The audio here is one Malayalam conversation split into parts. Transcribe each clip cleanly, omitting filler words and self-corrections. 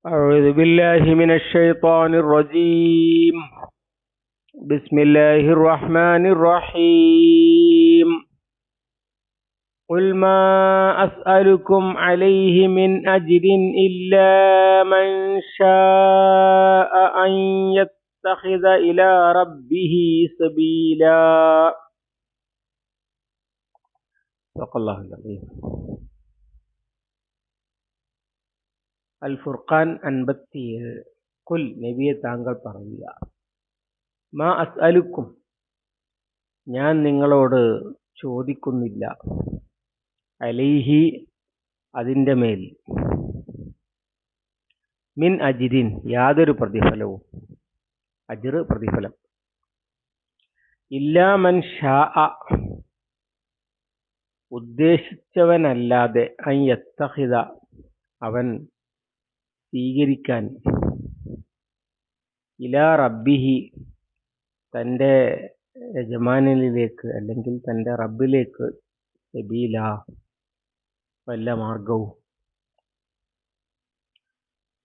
أعوذ بالله من الشيطان الرجيم. بسم الله الرحمن الرحيم. قل ما أسألكم عليه من أجر إلا من شاء أن يتخذ إلى ربه سبيلا. صدق الله العظيم. അൽ ഫുർഖാൻ 57. കുൽ നബിയെ താങ്കൾ പറയുക, മാ അസ്അലുക്കും, ഞാൻ നിങ്ങളോട് ചോദിക്കുന്നില്ല, അലൈഹി, അതിൻ്റെ മേൽ, മിൻ അജിരിൻ, യാതൊരു പ്രതിഫലവും, അജ്ർ പ്രതിഫലം, ഇല്ലാ മൻ ഷാ, ഉദ്ദേശിച്ചവനല്ലാതെ, അൻ യത്തഖിദ, അവൻ സ്വീകരിക്കാൻ, ഇലാ റബ്ബിഹി, തൻ്റെ യജമാനനിലേക്ക് അല്ലെങ്കിൽ തൻ്റെ റബ്ബിലേക്ക്, സബീല, വല്ല മാർഗവും.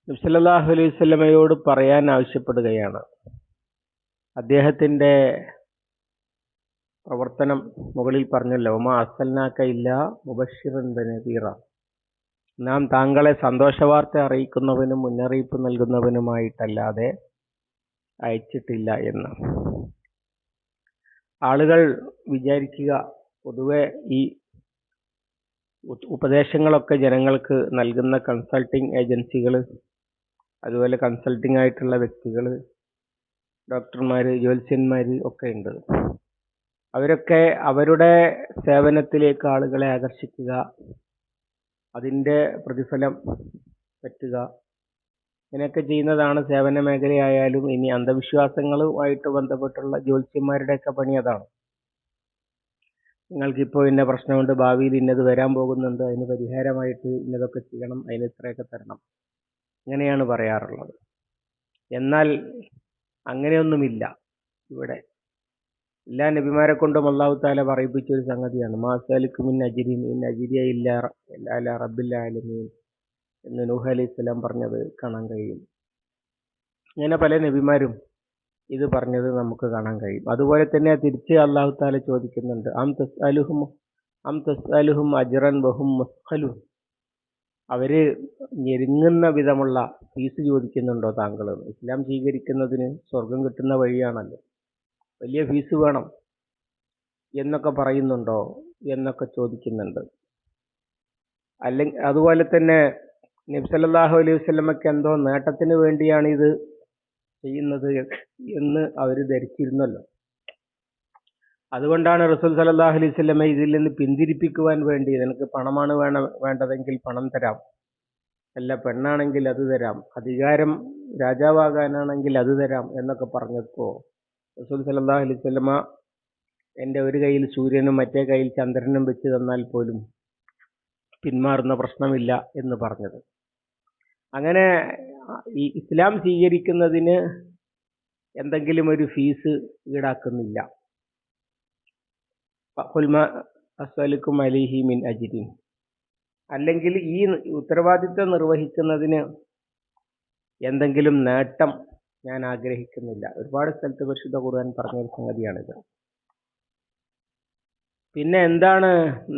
നബി സല്ലല്ലാഹു അലൈഹി വസല്ലമയോട് പറയാൻ ആവശ്യപ്പെടുകയാണ്. അദ്ദേഹത്തിൻ്റെ പ്രവർത്തനം മുകളിൽ പറഞ്ഞല്ലോ, വമാ അർസൽനാക ഇല്ലാ മുബശ്ശിറൻ വനദീറ, നാം താങ്കളെ സന്തോഷവാർത്ത അറിയിക്കുന്നവനും മുന്നറിയിപ്പ് നൽകുന്നവനുമായിട്ടല്ലാതെ അയച്ചിട്ടില്ല എന്ന്. ആളുകൾ വിചാരിക്കുക, പൊതുവെ ഈ ഉപദേശങ്ങളൊക്കെ ജനങ്ങൾക്ക് നൽകുന്ന കൺസൾട്ടിങ് ഏജൻസികൾ, അതുപോലെ കൺസൾട്ടിങ് ആയിട്ടുള്ള വ്യക്തികൾ, ഡോക്ടർമാർ, ജ്യോത്സ്യന്മാർ ഒക്കെ ഉണ്ട്. അവരൊക്കെ അവരുടെ സേവനത്തിലേക്ക് ആളുകളെ ആകർഷിക്കുക, അതിൻ്റെ പ്രതിഫലം പറ്റുക, ഇങ്ങനെയൊക്കെ ചെയ്യുന്നതാണ് സേവന മേഖലയായാലും. ഇനി അന്ധവിശ്വാസങ്ങളുമായിട്ട് ബന്ധപ്പെട്ടുള്ള ജ്യോത്സ്യന്മാരുടെയൊക്കെ പണി അതാണ്. നിങ്ങൾക്കിപ്പോൾ ഇന്ന പ്രശ്നമുണ്ട്, ഭാവിയിൽ ഇന്നത് വരാൻ പോകുന്നുണ്ട്, അതിന് പരിഹാരമായിട്ട് ഇന്നതൊക്കെ ചെയ്യണം, അതിന് ഇത്രയൊക്കെ തരണം, ഇങ്ങനെയാണ് പറയാറുള്ളത്. എന്നാൽ അങ്ങനെയൊന്നുമില്ല. ഇവിടെ എല്ലാ നബിമാരെ കൊണ്ടും അല്ലാഹു തആല പറയിപ്പിച്ച ഒരു സംഗതിയാണ്, മാ അസ്അലുക്കും മിൻ അജ്രിൻ ഇൻ അജ്രിയ ഇല്ലാ അലാ റബ്ബിൽ ആലമീൻ എന്ന് നൂഹ് അലൈഹിസ്സലാം പറഞ്ഞത് കാണാൻ കഴിയും. ഇങ്ങനെ പല നബിമാരും ഇത് പറഞ്ഞത് നമുക്ക് കാണാൻ കഴിയും. അതുപോലെ തന്നെ തിരിച്ച് അല്ലാഹു തആല ചോദിക്കുന്നുണ്ട്, അം തസ്അലുഹും അജ്റൻ വഹും മുസ്ഖലൂൻ, അവര് ഞെരുങ്ങുന്ന വിധമുള്ള ഫീസ് ചോദിക്കുന്നുണ്ടോ താങ്കൾ? ഇസ്ലാം സ്വീകരിക്കുന്നതിന് സ്വർഗം കിട്ടുന്ന വഴിയാണല്ലോ, വലിയ ഫീസ് വേണം എന്നൊക്കെ പറയുന്നുണ്ടോ എന്നൊക്കെ ചോദിക്കുന്നുണ്ട്. അല്ലെങ്കിൽ അതുപോലെ തന്നെ നബി സല്ലല്ലാഹു അലൈഹി വസല്ലമയ്ക്ക് എന്തോ നേട്ടത്തിന് വേണ്ടിയാണ് ഇത് ചെയ്യുന്നത് എന്ന് അവർ ധരിച്ചിരുന്നല്ലോ. അതുകൊണ്ടാണ് റസൂൽ സല്ലല്ലാഹു അലൈഹി വസല്ലമ ഇതിൽ നിന്ന് പിന്തിരിപ്പിക്കുവാൻ വേണ്ടി, നിനക്ക് പണമാണ് വേണ്ടതെങ്കിൽ പണം തരാം, അല്ല പെണ്ണാണെങ്കിൽ അത് തരാം, അധികാരം രാജാവാകാനാണെങ്കിൽ അത് തരാം എന്നൊക്കെ പറഞ്ഞപ്പോൾ റസൂൽ സല്ലല്ലാഹു അലൈഹി വസല്ലമ, എൻ്റെ ഒരു കയ്യിൽ സൂര്യനും മറ്റേ കയ്യിൽ ചന്ദ്രനും വെച്ച് തന്നാൽ പോലും പിന്മാറുന്ന പ്രശ്നമില്ല എന്ന് പറഞ്ഞത്. അങ്ങനെ ഈ ഇസ്ലാം സ്വീകരിക്കുന്നതിന് എന്തെങ്കിലും ഒരു ഫീസ് ഈടാക്കുന്നില്ല. ഖുൽ മാ അസ്അലുക്കും അലൈഹി മിൻ അജ്രിൻ, അല്ലെങ്കിൽ ഈ ഉത്തരവാദിത്വം നിർവഹിക്കുന്നതിന് എന്തെങ്കിലും നേട്ടം ഞാൻ ആഗ്രഹിക്കുന്നില്ല. ഒരുപാട് സ്ഥലത്ത് പരിശുദ്ധ ഖുർആൻ പറഞ്ഞൊരു സംഗതിയാണിത്. പിന്നെ എന്താണ്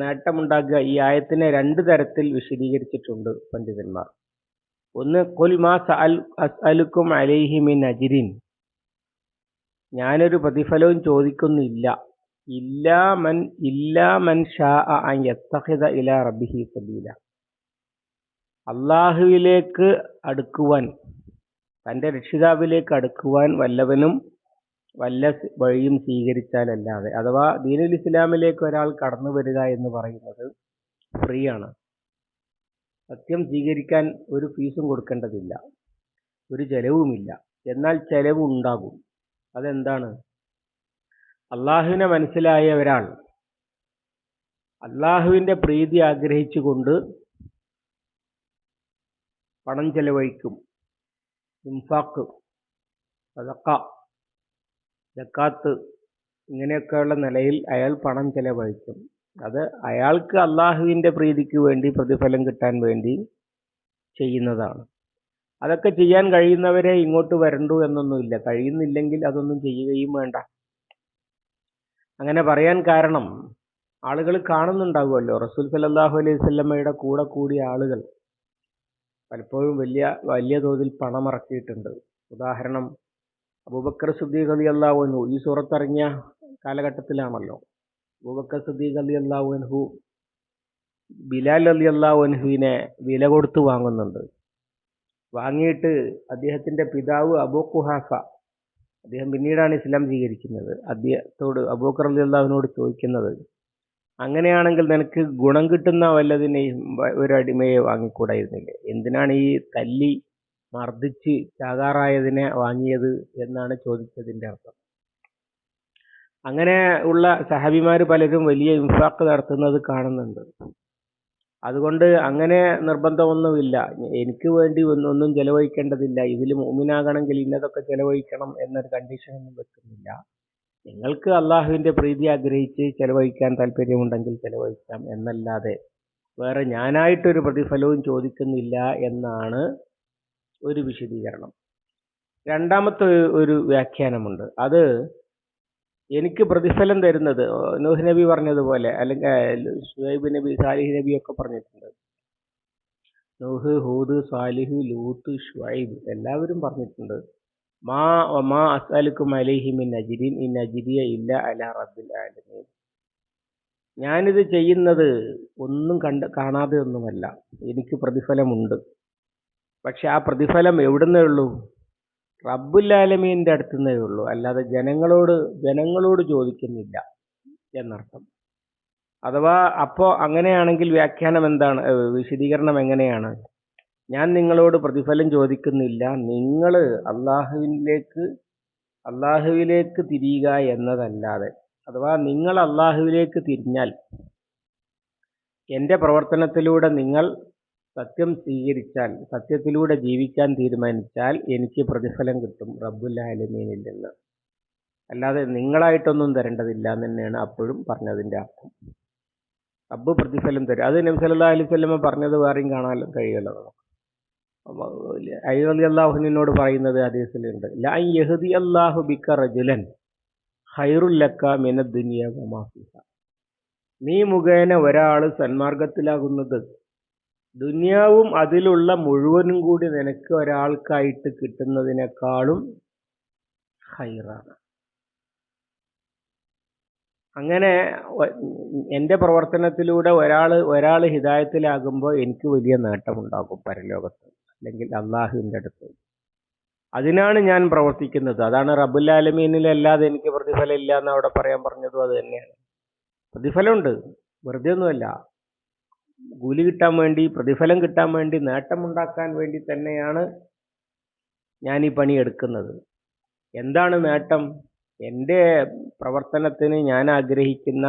നേട്ടമുണ്ടാക്കുക? ഈ ആയത്തിനെ രണ്ട് തരത്തിൽ വിശദീകരിച്ചിട്ടുണ്ട് പണ്ഡിതന്മാർ. ഒന്ന്, ഖുൽ മാ അസ്അലുക്കും അലൈഹി മിൻ അജ്രിൻ, ഞാനൊരു പ്രതിഫലവും ചോദിക്കുന്നില്ല, ഇല്ലാ മൻ ഷാ അൻ യത്തഖിദ ഇലാ റബ്ബിഹി സബീല, അള്ളാഹുവിലേക്ക് അടുക്കുവാൻ, തൻ്റെ രക്ഷിതാവിലേക്ക് അടുക്കുവാൻ വല്ലവനും വല്ല വഴിയും സ്വീകരിച്ചാലല്ലാതെ, അഥവാ ദീനുൽ ഇസ്ലാമിലേക്ക് ഒരാൾ കടന്നു വരിക എന്ന് പറയുന്നത് ഫ്രീ ആണ്. സത്യം സ്വീകരിക്കാൻ ഒരു ഫീസും കൊടുക്കേണ്ടതില്ല, ഒരു ചെലവുമില്ല. എന്നാൽ ചെലവ് ഉണ്ടാകും. അതെന്താണ്? അള്ളാഹുവിനെ മനസ്സിലായ ഒരാൾ അള്ളാഹുവിൻ്റെ പ്രീതി ആഗ്രഹിച്ചുകൊണ്ട് പണം ചെലവഴിക്കും. ഇൻഫാഖ്, സദഖ, സക്കാത്ത്, ഇങ്ങനെയൊക്കെയുള്ള നിലയിൽ അയാൾ പണം ചെലവഴിക്കും. അത് അയാൾക്ക് അള്ളാഹുവിൻ്റെ പ്രീതിക്ക് വേണ്ടി, പ്രതിഫലം കിട്ടാൻ വേണ്ടി ചെയ്യുന്നതാണ്. അതൊക്കെ ചെയ്യാൻ കഴിയുന്നവരെ ഇങ്ങോട്ട് വരണ്ടു എന്നൊന്നുമില്ല. കഴിയുന്നില്ലെങ്കിൽ അതൊന്നും ചെയ്യുകയും വേണ്ട. അങ്ങനെ പറയാൻ കാരണം ആളുകൾ കാണുന്നുണ്ടാവുമല്ലോ, റസൂൽ സല്ലല്ലാഹു അലൈഹി വസല്ലമയുടെ കൂടെ കൂടിയ ആളുകൾ പലപ്പോഴും വലിയ വലിയ തോതിൽ പണമിറക്കിയിട്ടുണ്ട്. ഉദാഹരണം, അബൂബക്കർ സിദ്ദീഖ് റളിയല്ലാഹു അൻഹു ഈ സൂറത്തിറങ്ങിയ കാലഘട്ടത്തിലാണല്ലോ. അബൂബക്കർ സിദ്ദീഖ് റളിയല്ലാഹു അൻഹു ബിലാൽ റളിയല്ലാഹു അൻഹുവിനെ വില കൊടുത്ത് വാങ്ങുന്നുണ്ട്. വാങ്ങിയിട്ട് അദ്ദേഹത്തിന്റെ പിതാവ് അബൂ ഖുഹാഫ, അദ്ദേഹം പിന്നീടാണ് ഇസ്ലാം സ്വീകരിക്കുന്നത്, അദ്ദേഹത്തോട് അബൂബക്കർ റളിയല്ലാഹുവിനോട് ചോദിക്കുന്നത്, അങ്ങനെയാണെങ്കിൽ നിനക്ക് ഗുണം കിട്ടുന്ന വല്ലതിനെയും ഒരു അടിമയെ വാങ്ങിക്കൂടായിരുന്നില്ലേ? എന്തിനാണ് ഈ തല്ലി മർദ്ദിച്ച് ചാകാറായതിനെ വാങ്ങിയത് എന്നാണ് ചോദിച്ചതിന്റെ അർത്ഥം. അങ്ങനെ ഉള്ള സഹാബിമാർ പലരും വലിയ ഇൻഫാഖ് നടത്തുന്നത് കാണുന്നുണ്ട്. അതുകൊണ്ട് അങ്ങനെ നിർബന്ധമൊന്നുമില്ല, എനിക്ക് വേണ്ടി ഒന്നും ചെലവഴിക്കേണ്ടതില്ല, ഇതിൽ മുഅ്മിനാകണമെങ്കിൽ ഇന്നതൊക്കെ ചെലവഴിക്കണം എന്നൊരു കണ്ടീഷനൊന്നും വെക്കുന്നില്ല. നിങ്ങൾക്ക് അള്ളാഹുവിന്റെ പ്രീതി ആഗ്രഹിച്ച് ചെലവഴിക്കാൻ താല്പര്യമുണ്ടെങ്കിൽ ചെലവഴിക്കാം എന്നല്ലാതെ വേറെ ഞാനായിട്ടൊരു പ്രതിഫലവും ചോദിക്കുന്നില്ല എന്നാണ് ഒരു വിശദീകരണം. രണ്ടാമത്തെ ഒരു വ്യാഖ്യാനമുണ്ട്. അത് എനിക്ക് പ്രതിഫലം തരുന്നത് നൂഹ് നബി പറഞ്ഞതുപോലെ, അല്ലെങ്കിൽ ശുഐബ് നബി, സാലിഹ് നബി ഒക്കെ പറഞ്ഞിട്ടുണ്ട്. നൂഹ്, ഹൂദ്, സാലിഹ്, ലൂത്ത്, ശുഐബ് എല്ലാവരും പറഞ്ഞിട്ടുണ്ട്, മാ അസ്അലുക്കും അലൈഹി മിൻ അജ്രിൻ ഇൻ അജ്രിയ ഇല്ല അലാ റബ്ബിൽ ആലമീൻ. ഞാനിത് ചെയ്യുന്നത് ഒന്നും കാണാതെ ഒന്നുമല്ല, എനിക്ക് പ്രതിഫലമുണ്ട്. പക്ഷെ ആ പ്രതിഫലം എവിടുന്നേ ഉള്ളൂ? റബ്ബുൽ ആലമീന്റെ അടുത്തുനിന്നേ ഉള്ളൂ, അല്ലാതെ ജനങ്ങളോട് ചോദിക്കുന്നില്ല എന്നർത്ഥം. അഥവാ അപ്പോ അങ്ങനെയാണെങ്കിൽ വ്യാഖ്യാനം എന്താണ്, വിശദീകരണം എങ്ങനെയാണ്? ഞാൻ നിങ്ങളോട് പ്രതിഫലം ചോദിക്കുന്നില്ല, നിങ്ങൾ അള്ളാഹുവിലേക്ക് തിരിയുക എന്നതല്ലാതെ. അഥവാ നിങ്ങൾ അള്ളാഹുവിലേക്ക് തിരിഞ്ഞാൽ, എൻ്റെ പ്രവർത്തനത്തിലൂടെ നിങ്ങൾ സത്യം സ്വീകരിച്ചാൽ, സത്യത്തിലൂടെ ജീവിക്കാൻ തീരുമാനിച്ചാൽ എനിക്ക് പ്രതിഫലം കിട്ടും റബ്ബുൽ ആലമീനിൽ നിന്ന്. അല്ലാതെ നിങ്ങളായിട്ടൊന്നും തരേണ്ടതില്ല എന്ന് തന്നെയാണ് അപ്പോഴും പറഞ്ഞതിൻ്റെ അർത്ഥം. റബ്ബ് പ്രതിഫലം തരും. അത് നബി സല്ലല്ലാഹു അലൈഹി വസല്ലം പറഞ്ഞത് വേറെയും കാണാൻ കഴിയുമല്ലോ. അലി റളിയല്ലാഹു അൻഹുവിനോട് പറയുന്നത് ഹദീസിലുണ്ട്, ലാ യഹ്ദി അല്ലാഹു ബിക റജുലൻ ഖൈറുൽ ലക മിനദ് ദുനിയ വമാ ഫീഹാ. നീ മുഖേന ഒരാൾ സന്മാർഗത്തിലാകുന്നത് ദുനിയാവും അതിലുള്ള മുഴുവനും കൂടി നിനക്ക് ഒരാൾക്കായിട്ട് കിട്ടുന്നതിനേക്കാളും ഖൈറാണ്. അങ്ങനെ എൻ്റെ പ്രവർത്തനത്തിലൂടെ ഒരാൾ ഹിദായത്തിലാകുമ്പോൾ എനിക്ക് വലിയ നേട്ടമുണ്ടാകും പരലോകത്ത്, അല്ലെങ്കിൽ അള്ളാഹുവിൻ്റെ അടുത്ത്. അതിനാണ് ഞാൻ പ്രവർത്തിക്കുന്നത്. അതാണ് റബ്ബുൽ ആലമീനിലല്ലാതെ എനിക്ക് പ്രതിഫലം ഇല്ല എന്ന് അവിടെ പറയാൻ പറഞ്ഞതും അത് തന്നെയാണ്. പ്രതിഫലമുണ്ട്, വെറുതെ ഒന്നുമല്ല. കൂലി കിട്ടാൻ വേണ്ടി, പ്രതിഫലം കിട്ടാൻ വേണ്ടി, നേട്ടമുണ്ടാക്കാൻ വേണ്ടി തന്നെയാണ് ഞാൻ ഈ പണി എടുക്കുന്നത്. എന്താണ് നേട്ടം? എൻ്റെ പ്രവർത്തനത്തിന് ഞാൻ ആഗ്രഹിക്കുന്ന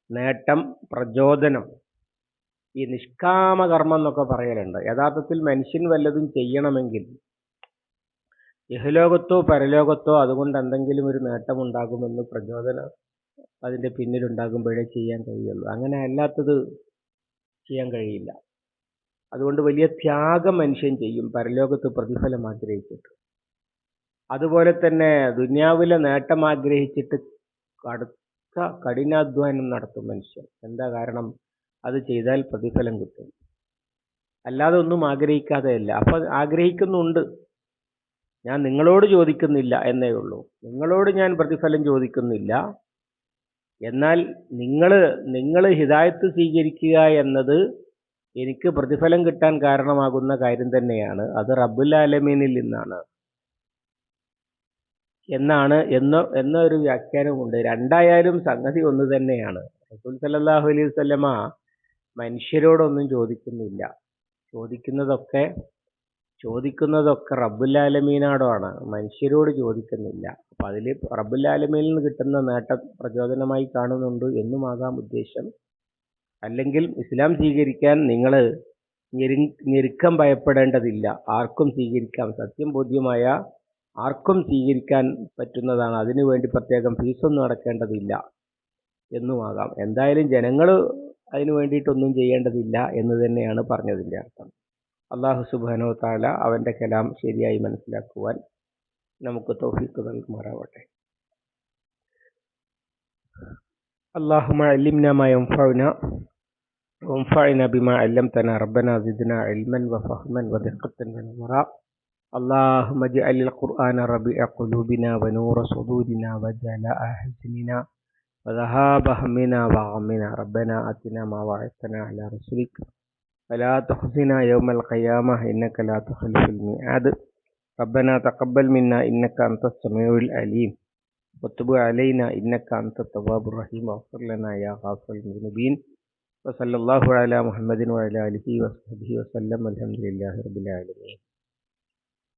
നേട്ടം, പ്രചോദനം. ഈ നിഷ്കാമ കർമ്മം എന്നൊക്കെ പറയലുണ്ട്. യഥാർത്ഥത്തിൽ മനുഷ്യൻ വല്ലതും ചെയ്യണമെങ്കിൽ ഇഹലോകത്തോ പരലോകത്തോ അതുകൊണ്ട് എന്തെങ്കിലും ഒരു നേട്ടമുണ്ടാകുമെന്ന് പ്രചോദനം അതിൻ്റെ പിന്നിലുണ്ടാകുമ്പോഴേ ചെയ്യാൻ കഴിയുള്ളൂ. അങ്ങനെ അല്ലാത്തത് ചെയ്യാൻ കഴിയില്ല. അതുകൊണ്ട് വലിയ ത്യാഗം മനുഷ്യൻ ചെയ്യും പരലോകത്ത് പ്രതിഫലം ആഗ്രഹിച്ചിട്ട്. അതുപോലെ തന്നെ ദുനിയാവിലെ നേട്ടം ആഗ്രഹിച്ചിട്ട് കടുത്ത കഠിനാധ്വാനം നടത്തും മനുഷ്യൻ. എന്താ കാരണം? അത് ചെയ്താൽ പ്രതിഫലം കിട്ടും. അല്ലാതെ ഒന്നും ആഗ്രഹിക്കാതെയല്ല. അപ്പൊ ആഗ്രഹിക്കുന്നുണ്ട്, ഞാൻ നിങ്ങളോട് ചോദിക്കുന്നില്ല എന്നേ ഉള്ളൂ. നിങ്ങളോട് ഞാൻ പ്രതിഫലം ചോദിക്കുന്നില്ല. എന്നാൽ നിങ്ങൾ ഹിദായത്ത് സ്വീകരിക്കുക എന്നത് എനിക്ക് പ്രതിഫലം കിട്ടാൻ കാരണമാകുന്ന കാര്യം തന്നെയാണ്. അത് റബ്ബുൽ ആലമീനിൽ നിന്നാണ് എന്നൊരു വ്യാഖ്യാനമുണ്ട്. രണ്ടായാലും സംഗതി ഒന്ന് തന്നെയാണ്. റസൂൽ സല്ലല്ലാഹു അലൈഹി വസല്ലമ മനുഷ്യരോടൊന്നും ചോദിക്കുന്നില്ല. ചോദിക്കുന്നതൊക്കെ റബ്ബുൽ ആലമീനോടാണ്, മനുഷ്യരോട് ചോദിക്കുന്നില്ല. അപ്പൊ അതിൽ റബ്ബുൽ ആലമീനിൽ നിന്ന് കിട്ടുന്ന നേട്ടം പ്രചോദനമായി കാണുന്നുണ്ട് എന്നുമാകാം ഉദ്ദേശം. അല്ലെങ്കിൽ ഇസ്ലാം സ്വീകരിക്കാൻ നിങ്ങൾ ഞെരുക്കം ഭയപ്പെടേണ്ടതില്ല, ആർക്കും സ്വീകരിക്കാം. സത്യം ബോധ്യമായ ആർക്കും സ്വീകരിക്കാൻ പറ്റുന്നതാണ്. അതിനുവേണ്ടി പ്രത്യേകം ഫീസൊന്നും അടക്കേണ്ടതില്ല എന്നുമാകാം. എന്തായാലും ജനങ്ങൾ അതിനു വേണ്ടിയിട്ടൊന്നും ചെയ്യേണ്ടതില്ല എന്ന് തന്നെയാണ് പറഞ്ഞതിൻ്റെ അർത്ഥം. അള്ളാഹു സുബ്ഹാനഹു വ തആല അവൻ്റെ കലാം ശരിയായി മനസ്സിലാക്കുവാൻ നമുക്ക് തൗഫീഖ് നൽകുമാറാവട്ടെ. اللهم علمنا ما ينفعنا وانفعنا بما علمتنا ربنا زدنا علما وفهما ودقة ونورا. اللهم اجعل القرآن ربيع قلوبنا ونور صدورنا وجلاء حزننا وذهاب همنا وغمنا. ربنا آتنا ما وعدتنا على رسلك ولا تخزنا يوم القيامة إنك لا تخلف الميعاد. ربنا تقبل منا إنك أنت السميع العليم وتب علينا إنك أنت التواب الرحيم واغفر لنا يا غافر المذنبين. وصلى الله على محمد وعلى آله وصحبه وسلم. الحمد لله رب العالمين.